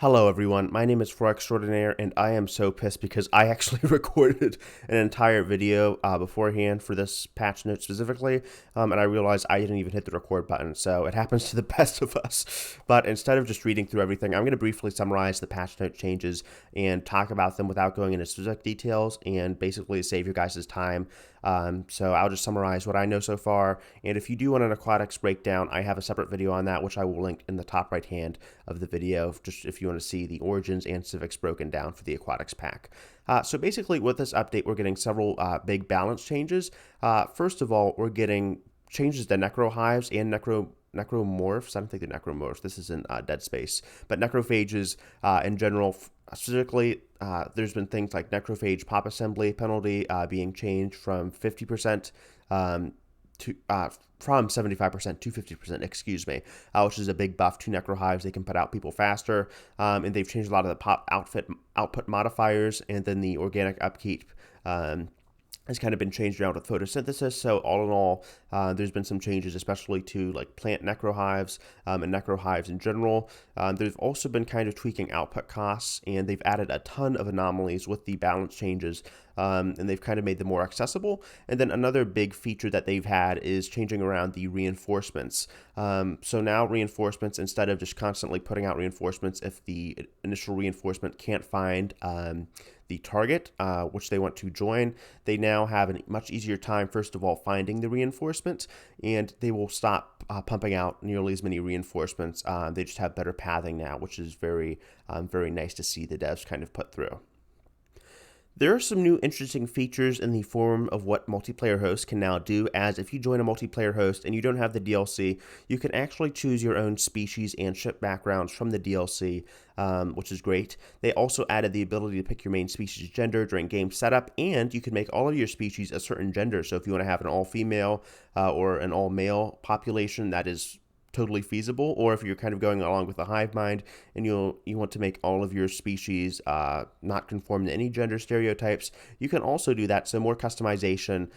Hello everyone, my name is For Extraordinaire, and I am so pissed because I actually recorded an entire video beforehand for this patch note specifically, and I realized I didn't even hit the record button, so it happens to the best of us. But instead of just reading through everything, I'm going to briefly summarize the patch note changes and talk about them without going into specific details and basically save your guys' time. So I'll just summarize what I know so far, and if you do want an aquatics breakdown, I have a separate video on that, which I will link in the top right hand of the video, just if you want to see the origins and civics broken down for the aquatics pack. So basically with this update, we're getting several big balance changes. First of all, we're getting changes to necro hives and necromorphs. I don't think they're necromorphs. This isn't Dead Space, but necrophages in general. Specifically, there's been things like necrophage pop assembly penalty being changed from 50% to from 75% to 50%, excuse me, which is a big buff to necro hives. They can put out people faster, and they've changed a lot of the pop output modifiers, and then the organic upkeep has kind of been changed around with photosynthesis. So all in all, there's been some changes, especially to like plant necrohives and necrohives in general. There's also been kind of tweaking output costs, and they've added a ton of anomalies with the balance changes, and they've kind of made them more accessible. And then another big feature that they've had is changing around the reinforcements. So now reinforcements, instead of just constantly putting out reinforcements if the initial reinforcement can't find the target, which they want to join, they now have a much easier time, first of all, finding the reinforcement, and they will stop pumping out nearly as many reinforcements. They just have better pathing now, which is very nice to see the devs kind of put through. There are some new interesting features in the form of what multiplayer hosts can now do, as if you join a multiplayer host and you don't have the DLC, you can actually choose your own species and ship backgrounds from the DLC, which is great. They also added the ability to pick your main species gender during game setup, and you can make all of your species a certain gender. So if you want to have an all-female or an all-male population, that is totally feasible. Or if you're kind of going along with the hive mind and you want to make all of your species not conform to any gender stereotypes, you can also do that. So more customization.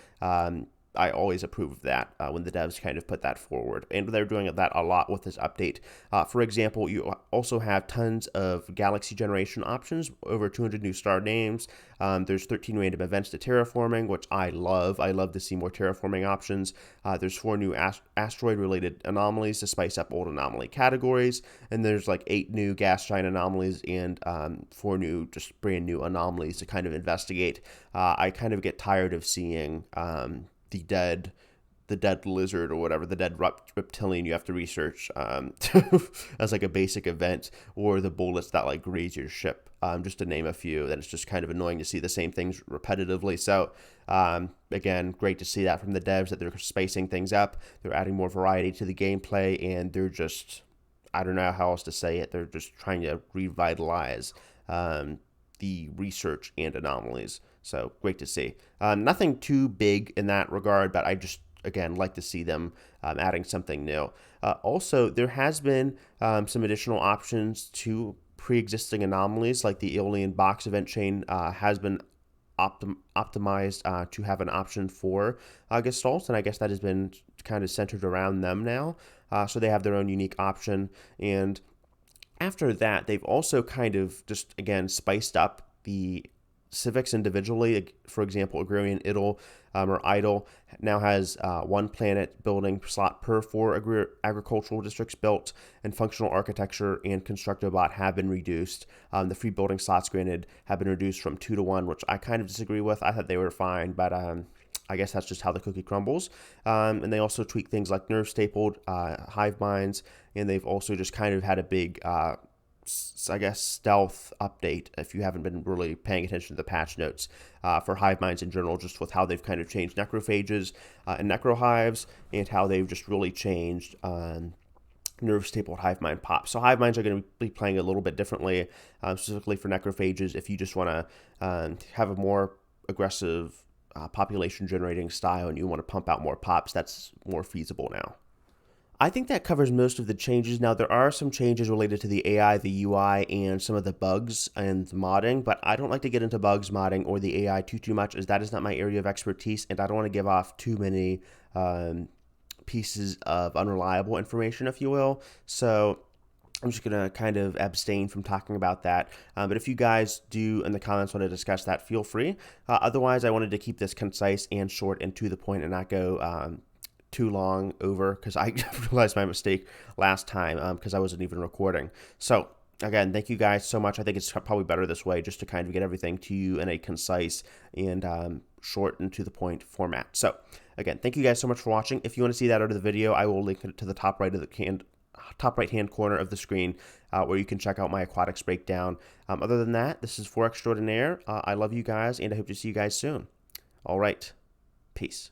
I always approve of that when the devs kind of put that forward, and they're doing that a lot with this update. For example, you also have tons of galaxy generation options, over 200 new star names. There's 13 random events to terraforming, which I love. I love to see more terraforming options. There's 4 new asteroid-related anomalies to spice up old anomaly categories, and there's like 8 new gas giant anomalies and 4 new, just brand new anomalies to kind of investigate. I kind of get tired of seeing the dead lizard or whatever, the dead reptilian you have to research as like a basic event, or the bullets that like graze your ship, just to name a few. That it's just kind of annoying to see the same things repetitively. So again, great to see that from the devs, that they're spacing things up, they're adding more variety to the gameplay, and they're just, I don't know how else to say it, they're just trying to revitalize the research and anomalies. So great to see. Nothing too big in that regard, but I just, again, like to see them adding something new. Also, there has been some additional options to pre-existing anomalies, like the alien box event chain has been optimized to have an option for gestalts, and I guess that has been kind of centered around them now. So they have their own unique option, and after that, they've also kind of just, again, spiced up the civics individually. For example, Agrarian Idle or Idle now has 1 planet building slot per 4 agricultural districts built, and functional architecture and constructobot have been reduced. The free building slots granted have been reduced from 2 to 1, which I kind of disagree with. I thought they were fine, but I guess that's just how the cookie crumbles. And they also tweak things like nerve stapled hive minds, and they've also just kind of had a big I guess stealth update, if you haven't been really paying attention to the patch notes, for hive minds in general, just with how they've kind of changed necrophages and necrohives, and how they've just really changed nerve stapled hive mind pops. So hive minds are going to be playing a little bit differently, specifically for necrophages. If you just want to have a more aggressive population generating style and you want to pump out more pops, that's more feasible now. I think that covers most of the changes. Now, there are some changes related to the AI, the UI, and some of the bugs and the modding, but I don't like to get into bugs, modding, or the AI too much, as that is not my area of expertise, and I don't want to give off too many pieces of unreliable information, if you will. So I'm just going to kind of abstain from talking about that. But if you guys do in the comments want to discuss that, feel free. Otherwise, I wanted to keep this concise and short and to the point and not go too long over, because I realized my mistake last time because I wasn't even recording. So again, thank you guys so much. I think it's probably better this way, just to kind of get everything to you in a concise and short and to the point format. So again, thank you guys so much for watching. If you want to see that out of the video, I will link it to the top right hand corner of the screen, where you can check out my aquatics breakdown. Other than that, this is For Extraordinaire. I love you guys, and I hope to see you guys soon. All right, peace.